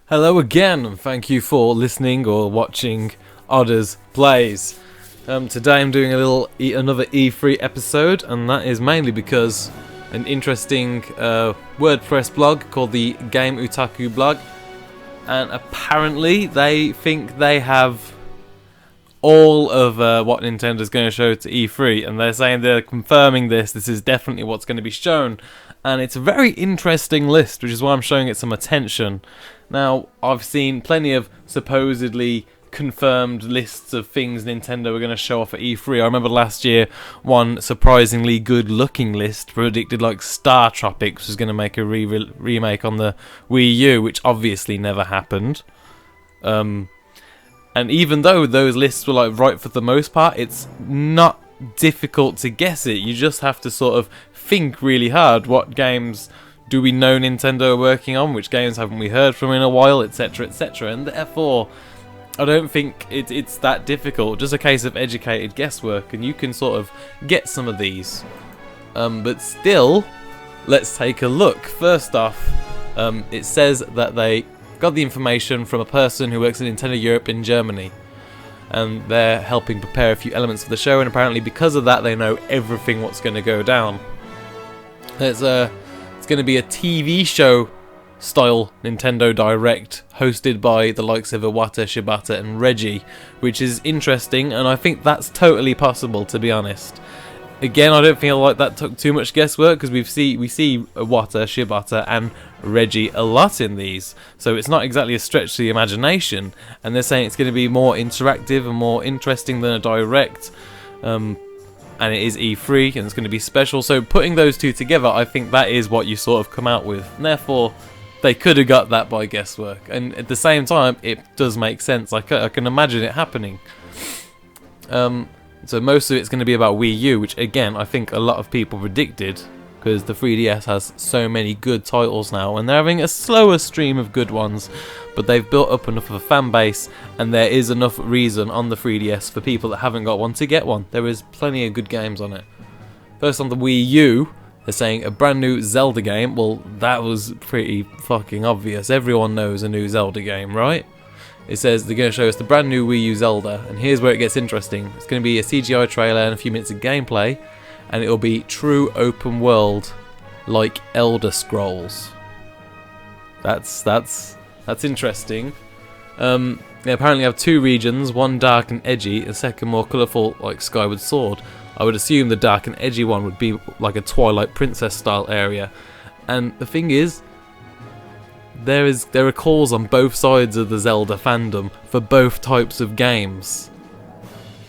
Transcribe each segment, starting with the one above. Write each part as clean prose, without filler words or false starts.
Hello again, and thank you for listening or watching Odders Plays. Today I'm doing another E3 episode, and that is mainly because an interesting WordPress blog called the Game Otaku blog, and apparently they think they have all of what Nintendo's going to show to E3, and they're saying they're confirming this is definitely what's going to be shown, and it's a very interesting list, which is why I'm showing it some attention. Now, I've seen plenty of supposedly confirmed lists of things Nintendo were going to show off at E3. I remember last year one surprisingly good looking list predicted like Star Tropics was going to make a remake on the Wii U, which obviously never happened. And even though those lists were like right for the most part, it's not difficult to guess it. You just have to sort of think really hard. What games do we know Nintendo are working on? Which games haven't we heard from in a while, etc, etc. And therefore, I don't think it's that difficult. Just a case of educated guesswork, and you can sort of get some of these. But still, let's take a look. First off, it says that they got the information from a person who works at Nintendo Europe in Germany, and they're helping prepare a few elements of the show, and apparently because of that they know everything what's going to go down. It's going to be a TV show style Nintendo Direct hosted by the likes of Iwata, Shibata and Reggie, which is interesting, and I think that's totally possible, to be honest. Again, I don't feel like that took too much guesswork, because we see Iwata, Shibata and Reggie a lot in these, so it's not exactly a stretch to the imagination, and they're saying it's going to be more interactive and more interesting than a Direct, and it is E3 and it's going to be special, so putting those two together, I think that is what you sort of come out with, and therefore they could have got that by guesswork, and at the same time it does make sense. I can imagine it happening. So most of it's going to be about Wii U, which again I think a lot of people predicted, because the 3DS has so many good titles now, and they're having a slower stream of good ones, but they've built up enough of a fan base, and there is enough reason on the 3DS for people that haven't got one to get one. There is plenty of good games on it. First, on the Wii U, they're saying a brand new Zelda game. Well, that was pretty fucking obvious. Everyone knows a new Zelda game, right? It says they're going to show us the brand new Wii U Zelda, and here's where it gets interesting. It's going to be a CGI trailer and a few minutes of gameplay, and it'll be true open world, like Elder Scrolls. That's interesting. They apparently have two regions, one dark and edgy, and second more colourful, like Skyward Sword. I would assume the dark and edgy one would be like a Twilight Princess style area. And the thing is, there are calls on both sides of the Zelda fandom for both types of games.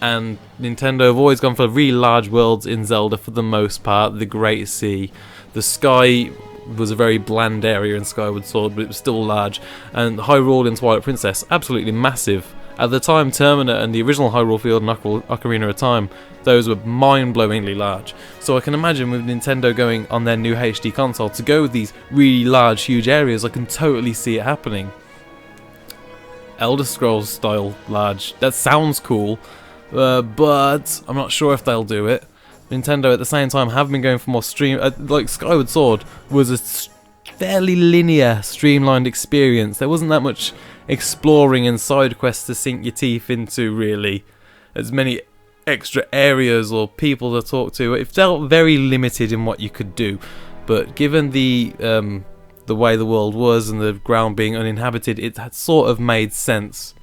And Nintendo have always gone for really large worlds in Zelda for the most part. The Great Sea, the sky was a very bland area in Skyward Sword, but it was still large. And Hyrule in Twilight Princess, absolutely massive. At the time, Termina and the original Hyrule Field and Ocarina of Time, those were mind-blowingly large. So I can imagine with Nintendo going on their new HD console to go with these really large, huge areas, I can totally see it happening. Elder Scrolls style large, that sounds cool. But I'm not sure if they'll do it. Nintendo at the same time have been going for more like Skyward Sword was a fairly linear, streamlined experience. There wasn't that much exploring and side quests to sink your teeth into, really. As many extra areas or people to talk to. It felt very limited in what you could do. But given the way the world was and the ground being uninhabited, it had sort of made sense.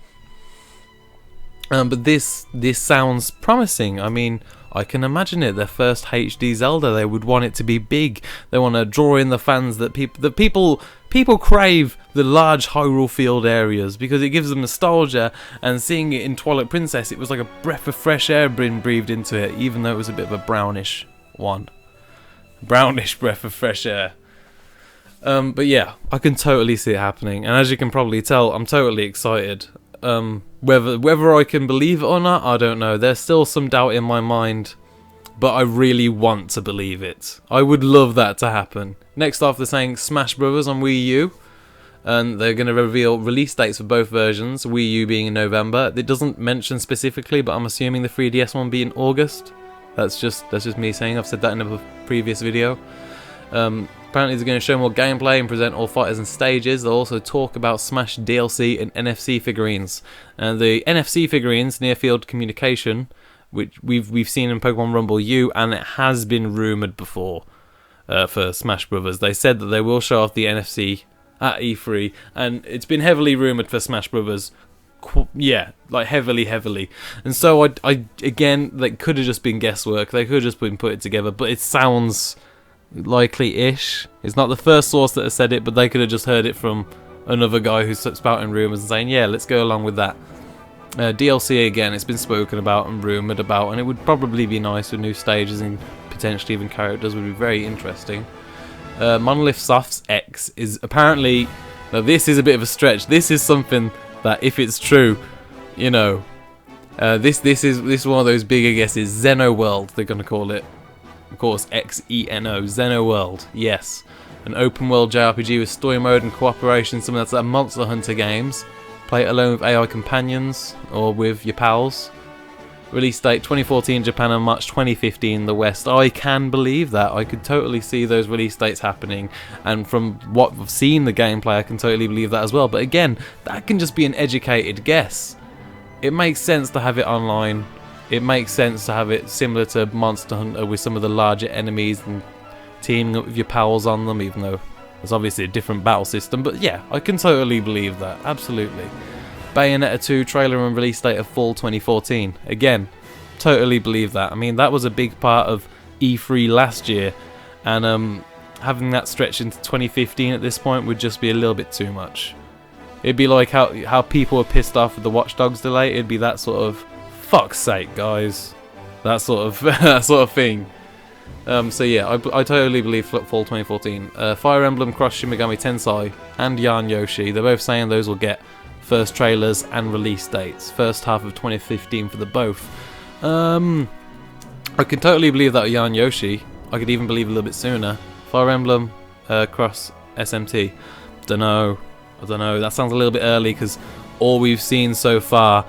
But this sounds promising. I mean, I can imagine it. Their first HD Zelda, they would want it to be big. They want to draw in the fans that people crave the large Hyrule Field areas because it gives them nostalgia. And seeing it in Twilight Princess, it was like a breath of fresh air being breathed into it, even though it was a bit of a brownish one. Brownish breath of fresh air. But yeah, I can totally see it happening. And as you can probably tell, I'm totally excited. Whether I can believe it or not, I don't know. There's still some doubt in my mind, but I really want to believe it. I would love that to happen. Next off, they're saying Smash Bros on Wii U, and they're going to reveal release dates for both versions, Wii U being in November. It doesn't mention specifically, but I'm assuming the 3DS one will be in August. That's just me saying. I've said that in a previous video. Apparently they're going to show more gameplay and present all fighters and stages. They'll also talk about Smash DLC and NFC figurines. And the NFC figurines, near field communication, which we've seen in Pokemon Rumble U, and it has been rumoured before for Smash Brothers. They said that they will show off the NFC at E3, and it's been heavily rumoured for Smash Brothers. Yeah, like heavily. And so I again, they could have just been guesswork. They could have just been put it together, but it sounds likely-ish. It's not the first source that has said it, but they could have just heard it from another guy who's spouting rumours and saying, yeah, let's go along with that. DLC again, it's been spoken about and rumoured about, and it would probably be nice with new stages and potentially even characters. Would be very interesting. Monolith Soft's X is apparently, now this is a bit of a stretch. This is something that, if it's true, you know, this is one of those bigger guesses. Xeno World, they're going to call it. Of course, Xeno, Xeno World, yes. An open world JRPG with story mode and cooperation, something that's like Monster Hunter games. Play it alone with AI companions, or with your pals. Release date 2014 Japan and March 2015 the West. I can believe that. I could totally see those release dates happening, and from what I've seen the gameplay, I can totally believe that as well. But again, that can just be an educated guess. It makes sense to have it online. It makes sense to have it similar to Monster Hunter with some of the larger enemies and teaming up with your pals on them, even though there's obviously a different battle system. But yeah, I can totally believe that. Absolutely. Bayonetta 2 trailer and release date of fall 2014. Again, totally believe that. I mean, that was a big part of E3 last year, and having that stretch into 2015 at this point would just be a little bit too much. It'd be like how people were pissed off with the Watch Dogs delay. It'd be that sort of, fuck's sake, guys. That sort of that sort of thing. So yeah, I totally believe fall 2014. Fire Emblem Cross Shin Megami Tensei and Yarn Yoshi, they're both saying those will get first trailers and release dates. First half of 2015 for the both. I can totally believe that with Yarn Yoshi. I could even believe a little bit sooner. Fire Emblem Cross SMT. I don't know. That sounds a little bit early, because all we've seen so far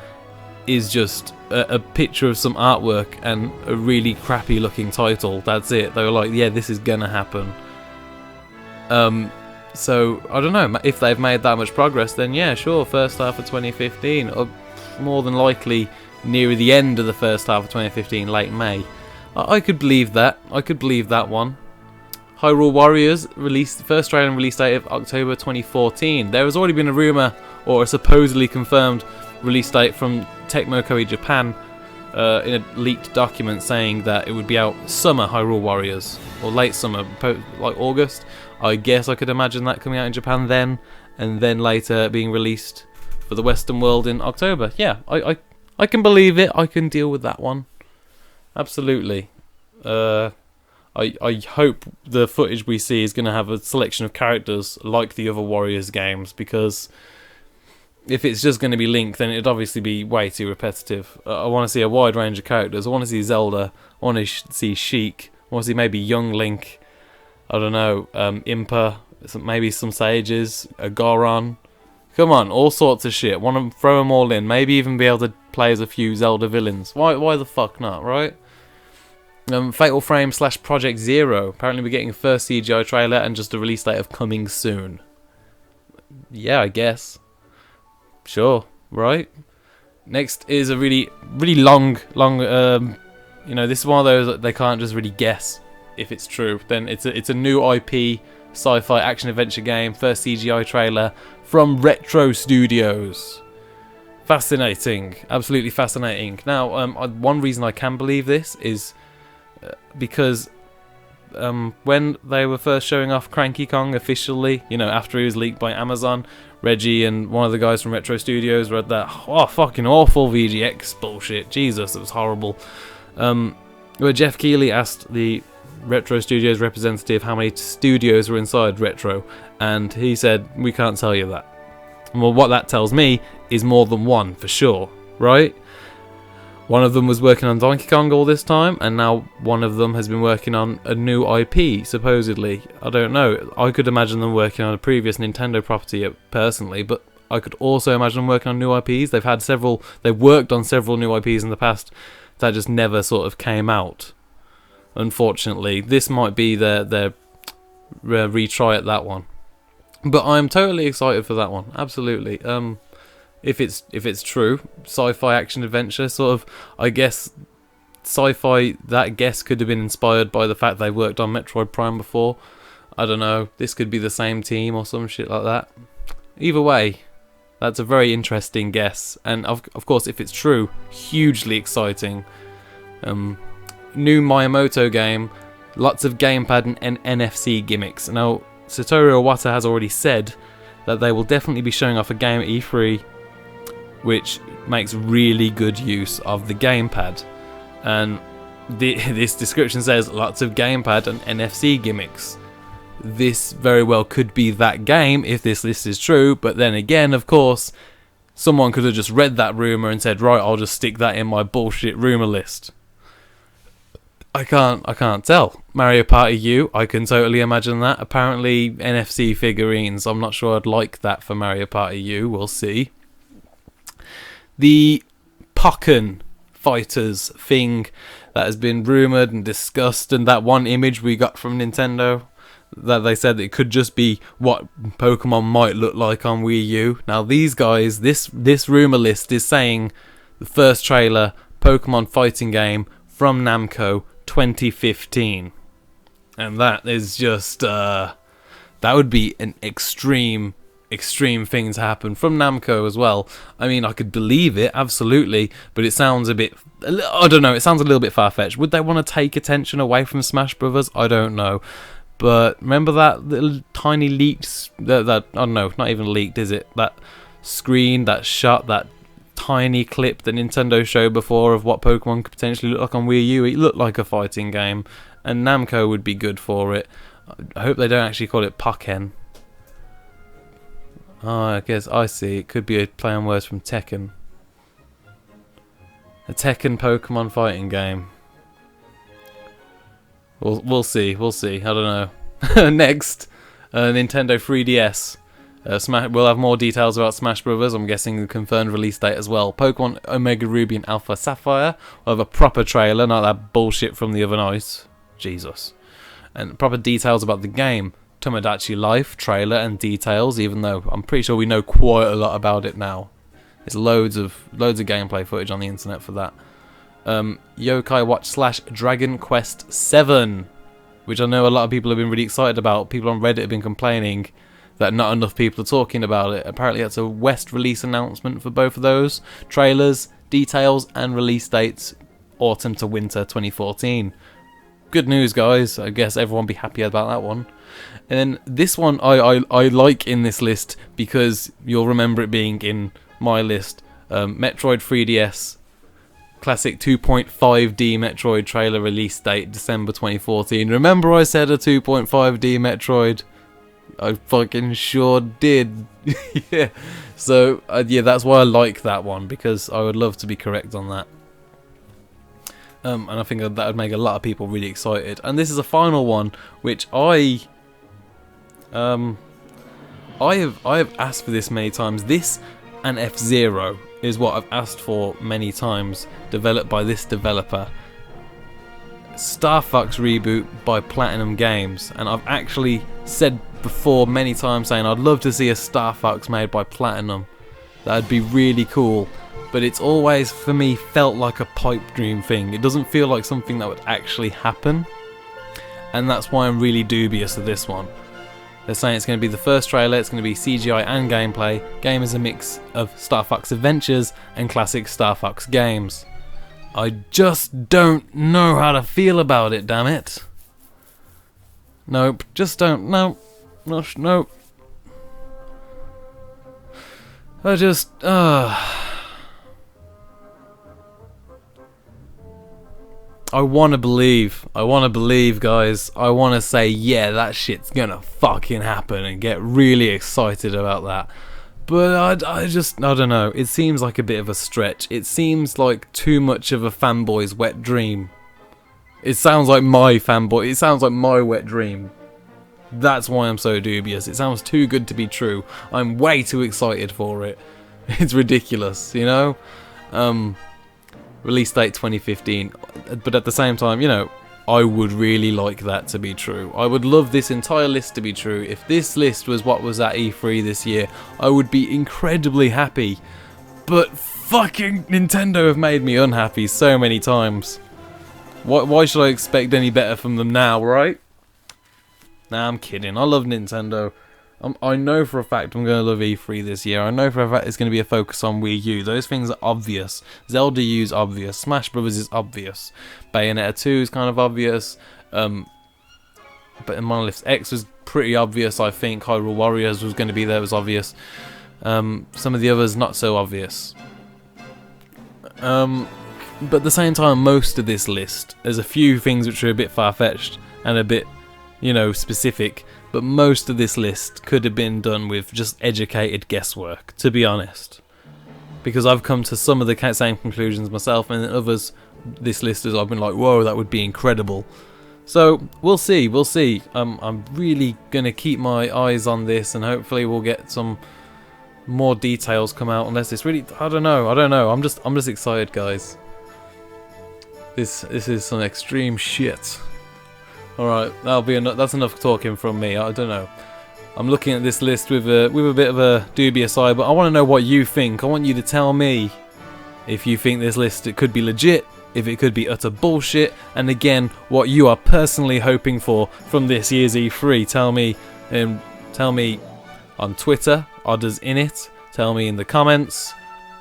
is just a picture of some artwork and a really crappy looking title. That's it. They were like, yeah, this is gonna happen. So I don't know if they've made that much progress. Then yeah, sure, first half of 2015, or more than likely near the end of the first half of 2015, late May. I could believe that. I could believe that one. Hyrule Warriors released first trailer and release date of October 2014. There has already been a rumor, or a supposedly confirmed release date from Tecmo Koei Japan in a leaked document saying that it would be out summer Hyrule Warriors, or late summer, like August. I guess I could imagine that coming out in Japan then, and then later being released for the Western world in October. Yeah, I can believe it. I can deal with that one. Absolutely. I hope the footage we see is going to have a selection of characters like the other Warriors games, because if it's just going to be Link, then it'd obviously be way too repetitive. I want to see a wide range of characters. I want to see Zelda. I want to see Sheik. I want to see maybe young Link. I don't know, Impa, maybe some Sages, a Goron. Come on, all sorts of shit. Want to throw them all in. Maybe even be able to play as a few Zelda villains. Why the fuck not, right? Fatal Frame / Project Zero. Apparently we're getting a first CGI trailer and just a release date of coming soon. Yeah, I guess. Sure, right? Next is a really long, you know, this is one of those that they can't just really guess if it's true. Then it's a new IP sci-fi action adventure game, first CGI trailer from Retro Studios. Fascinating, absolutely fascinating. Now, one reason I can believe this is because when they were first showing off Cranky Kong officially, you know, after he was leaked by Amazon, Reggie and one of the guys from Retro Studios read that fucking awful VGX bullshit. Jesus, it was horrible. Where Jeff Keighley asked the Retro Studios representative how many studios were inside Retro, and he said, we can't tell you that. Well, what that tells me is more than one for sure, right? One of them was working on Donkey Kong all this time, and now one of them has been working on a new IP, supposedly. I don't know. I could imagine them working on a previous Nintendo property personally, but I could also imagine them working on new IPs. They've worked on several new IPs in the past that just never sort of came out. Unfortunately, this might be their retry at that one. But I'm totally excited for that one. Absolutely. If it's true, sci-fi action adventure sort of. I guess sci-fi. That guess could have been inspired by the fact they worked on Metroid Prime before. I don't know. This could be the same team or some shit like that. Either way, that's a very interesting guess. And of course, if it's true, hugely exciting. New Miyamoto game, lots of gamepad and NFC gimmicks. Now, Satoru Iwata has already said that they will definitely be showing off a game at E3 which makes really good use of the gamepad. And this description says lots of gamepad and NFC gimmicks. This very well could be that game if this list is true, but then again, of course, someone could have just read that rumour and said, right, I'll just stick that in my bullshit rumour list. I can't tell. Mario Party U, I can totally imagine that. Apparently NFC figurines, I'm not sure I'd like that for Mario Party U, we'll see. The Pokken Fighters thing that has been rumoured and discussed, and that one image we got from Nintendo, that they said it could just be what Pokemon might look like on Wii U. Now these guys, this rumour list is saying the first trailer, Pokemon fighting game from Namco 2015. And that is just, that would be an extreme thing to happen from Namco as well. I mean, I could believe it, absolutely, but it sounds a bit, I don't know, it sounds a little bit far-fetched. Would they want to take attention away from Smash Brothers? I don't know. But remember that little tiny leaked, that I don't know, not even leaked, is it? That screen, that shot, that tiny clip that Nintendo showed before of what Pokemon could potentially look like on Wii U. It looked like a fighting game, and Namco would be good for it. I hope they don't actually call it Pokken. Oh, I guess I see. It could be a play on words from Tekken. A Tekken Pokemon fighting game. We'll see. I don't know. Next, Nintendo 3DS. We'll have more details about Smash Brothers. I'm guessing the confirmed release date as well. Pokemon Omega Ruby and Alpha Sapphire. We'll have a proper trailer, not that bullshit from the other night. Jesus. And proper details about the game. Tomodachi Life trailer and details, even though I'm pretty sure we know quite a lot about it now. There's loads of gameplay footage on the internet for that. Yokai Watch / Dragon Quest 7, which I know a lot of people have been really excited about. People on Reddit have been complaining that not enough people are talking about it. Apparently that's a West release announcement for both of those. Trailers, details, and release dates, autumn to winter 2014. Good news, guys. I guess everyone will be happy about that one. And then this one I like in this list because you'll remember it being in my list. Metroid 3DS Classic 2.5D Metroid trailer release date December 2014. Remember I said a 2.5D Metroid? I fucking sure did. Yeah. So yeah, that's why I like that one, because I would love to be correct on that. And I think that would make a lot of people really excited. And this is a final one, which I have asked for this many times. This and F-Zero is what I've asked for many times, developed by this developer. Star Fox reboot by Platinum Games, and I've actually said before many times saying I'd love to see a Star Fox made by Platinum. That'd be really cool, but it's always for me felt like a pipe dream thing. It doesn't feel like something that would actually happen, and that's why I'm really dubious of this one. They're saying it's going to be the first trailer, it's going to be CGI and gameplay. Game is a mix of Star Fox Adventures and classic Star Fox games. I just don't know how to feel about it, damn it. Nope, just don't, nope. I just, I want to believe, guys. I want to say, yeah, that shit's gonna fucking happen and get really excited about that. But I don't know. It seems like a bit of a stretch. It seems like too much of a fanboy's wet dream. It sounds like my fanboy. It sounds like my wet dream. That's why I'm so dubious. It sounds too good to be true. I'm way too excited for it. It's ridiculous, you know? Release date 2015, but at the same time, you know, I would really like that to be true. I would love this entire list to be true. If this list was what was at E3 this year, I would be incredibly happy. But fucking Nintendo have made me unhappy so many times. Why should I expect any better from them now, right? Nah, I'm kidding. I love Nintendo. I know for a fact I'm going to love E3 this year. I know for a fact it's going to be a focus on Wii U. Those things are obvious. Zelda U is obvious. Smash Brothers is obvious. Bayonetta 2 is kind of obvious. But Monolith X was pretty obvious, I think. Hyrule Warriors was going to be there, was obvious. Some of the others not so obvious. But at the same time, most of this list, there's a few things which are a bit far-fetched and a bit, you know, specific. But most of this list could have been done with just educated guesswork, to be honest. Because I've come to some of the same conclusions myself, and others, this list has I've been like, whoa, that would be incredible. So, we'll see, we'll see. I'm really going to keep my eyes on this, and hopefully we'll get some more details come out, unless it's really, I don't know. I'm just excited, guys. This is some extreme shit. Alright, that's enough talking from me. I don't know. I'm looking at this list with a bit of a dubious eye, but I want to know what you think. I want you to tell me if you think this list, it could be legit, if it could be utter bullshit, and again, what you are personally hoping for from this year's E3. Tell me on Twitter, Odders in it. Tell me in the comments.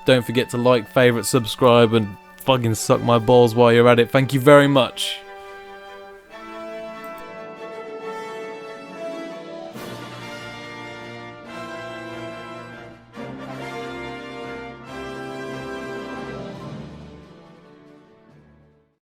Don't forget to like, favourite, subscribe, and fucking suck my balls while you're at it. Thank you very much.